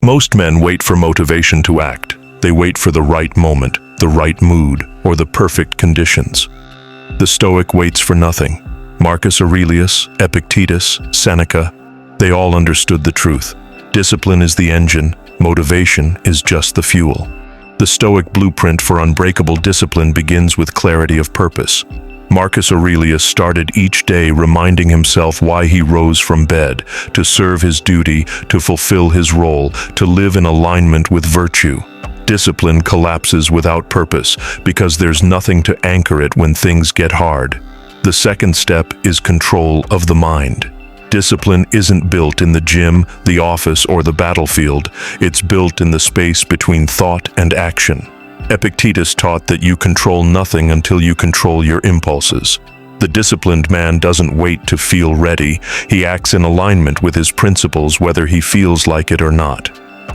Most men wait for motivation to act. They wait for the right moment, the right mood, or the perfect conditions. The Stoic waits for nothing. Marcus Aurelius, Epictetus, Seneca, they all understood the truth. Discipline is the engine, motivation is just the fuel. The Stoic blueprint for unbreakable discipline begins with clarity of purpose. Marcus Aurelius started each day reminding himself why he rose from bed: to serve his duty, to fulfill his role, to live in alignment with virtue. Discipline collapses without purpose because there's nothing to anchor it when things get hard. The second step is control of the mind. Discipline isn't built in the gym, the office, or the battlefield. It's built in the space between thought and action. Epictetus taught that you control nothing until you control your impulses. The disciplined man doesn't wait to feel ready. He acts in alignment with his principles whether he feels like it or not.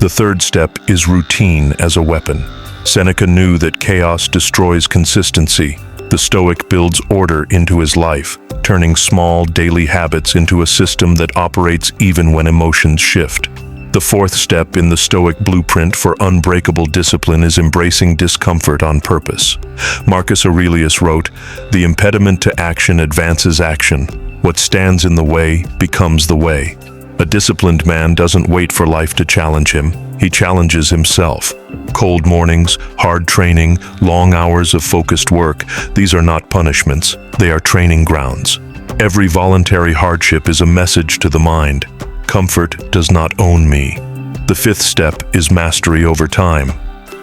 The third step is routine as a weapon. Seneca knew that chaos destroys consistency. The Stoic builds order into his life, turning small daily habits into a system that operates even when emotions shift. The fourth step in the Stoic blueprint for unbreakable discipline is embracing discomfort on purpose. Marcus Aurelius wrote, "The impediment to action advances action. What stands in the way becomes the way." A disciplined man doesn't wait for life to challenge him. He challenges himself. Cold mornings, hard training, long hours of focused work, these are not punishments, they are training grounds. Every voluntary hardship is a message to the mind. Comfort does not own me. The fifth step is mastery over time.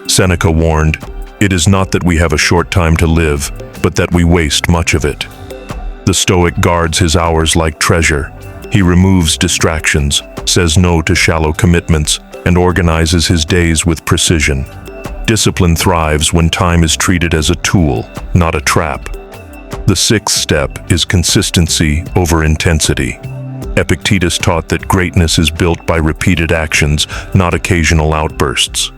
Seneca warned, "It is not that we have a short time to live, but that we waste much of it." The Stoic guards his hours like treasure. He removes distractions, says no to shallow commitments, and organizes his days with precision. Discipline thrives when time is treated as a tool, not a trap. The sixth step is consistency over intensity. Epictetus taught that greatness is built by repeated actions, not occasional outbursts.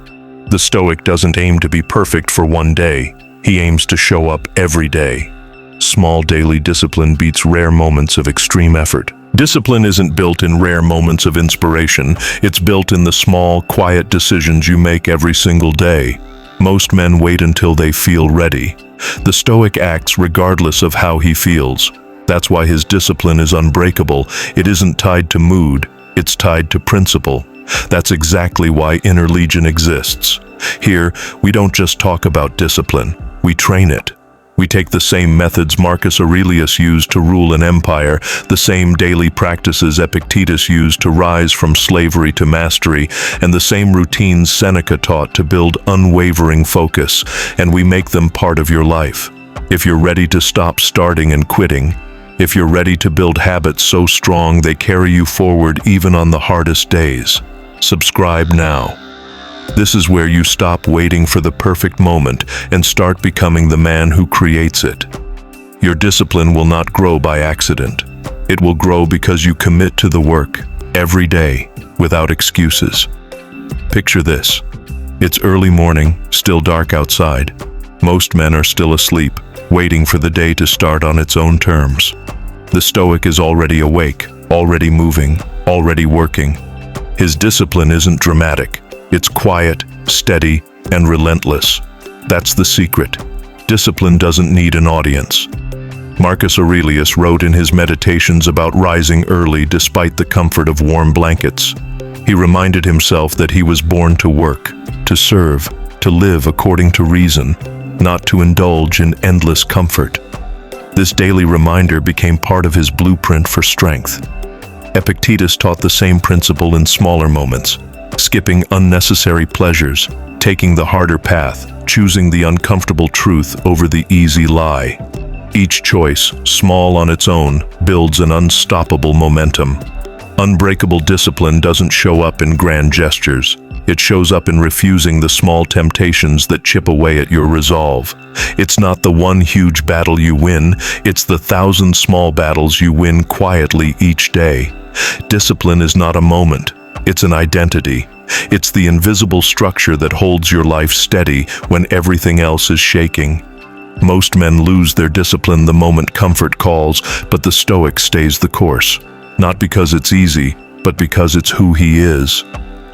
The Stoic doesn't aim to be perfect for one day. He aims to show up every day. Small daily discipline beats rare moments of extreme effort. Discipline isn't built in rare moments of inspiration. It's built in the small, quiet decisions you make every single day. Most men wait until they feel ready. The Stoic acts regardless of how he feels. That's why his discipline is unbreakable. It isn't tied to mood, it's tied to principle. That's exactly why Inner Legion exists. Here, we don't just talk about discipline, we train it. We take the same methods Marcus Aurelius used to rule an empire, the same daily practices Epictetus used to rise from slavery to mastery, and the same routines Seneca taught to build unwavering focus, and we make them part of your life. If you're ready to stop starting and quitting, if you're ready to build habits so strong they carry you forward even on the hardest days, subscribe now. This is where you stop waiting for the perfect moment and start becoming the man who creates it. Your discipline will not grow by accident. It will grow because you commit to the work every day without excuses. Picture this. It's early morning, still dark outside. Most men are still asleep, waiting for the day to start on its own terms. The Stoic is already awake, already moving, already working. His discipline isn't dramatic. It's quiet, steady, and relentless. That's the secret. Discipline doesn't need an audience. Marcus Aurelius wrote in his Meditations about rising early despite the comfort of warm blankets. He reminded himself that he was born to work, to serve, to live according to reason, not to indulge in endless comfort. This daily reminder became part of his blueprint for strength. Epictetus taught the same principle in smaller moments. Skipping unnecessary pleasures, taking the harder path, choosing the uncomfortable truth over the easy lie. Each choice, small on its own, builds an unstoppable momentum. Unbreakable discipline doesn't show up in grand gestures. It shows up in refusing the small temptations that chip away at your resolve. It's not the one huge battle you win, it's the 1,000 small battles you win quietly each day. Discipline is not a moment. It's an identity. It's the invisible structure that holds your life steady when everything else is shaking. Most men lose their discipline the moment comfort calls, but the Stoic stays the course. Not because it's easy, but because it's who he is.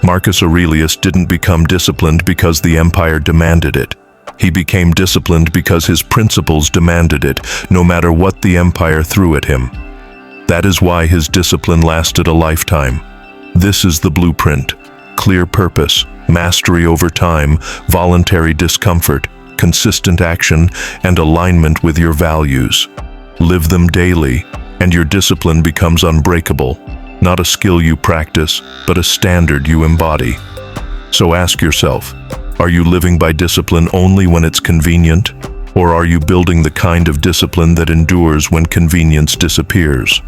Marcus Aurelius didn't become disciplined because the empire demanded it. He became disciplined because his principles demanded it, no matter what the empire threw at him. That is why his discipline lasted a lifetime. This is the blueprint: clear purpose, mastery over time, voluntary discomfort, consistent action, and alignment with your values. Live them daily, and your discipline becomes unbreakable. Not a skill you practice, but a standard you embody. So ask yourself, are you living by discipline only when it's convenient? Or are you building the kind of discipline that endures when convenience disappears?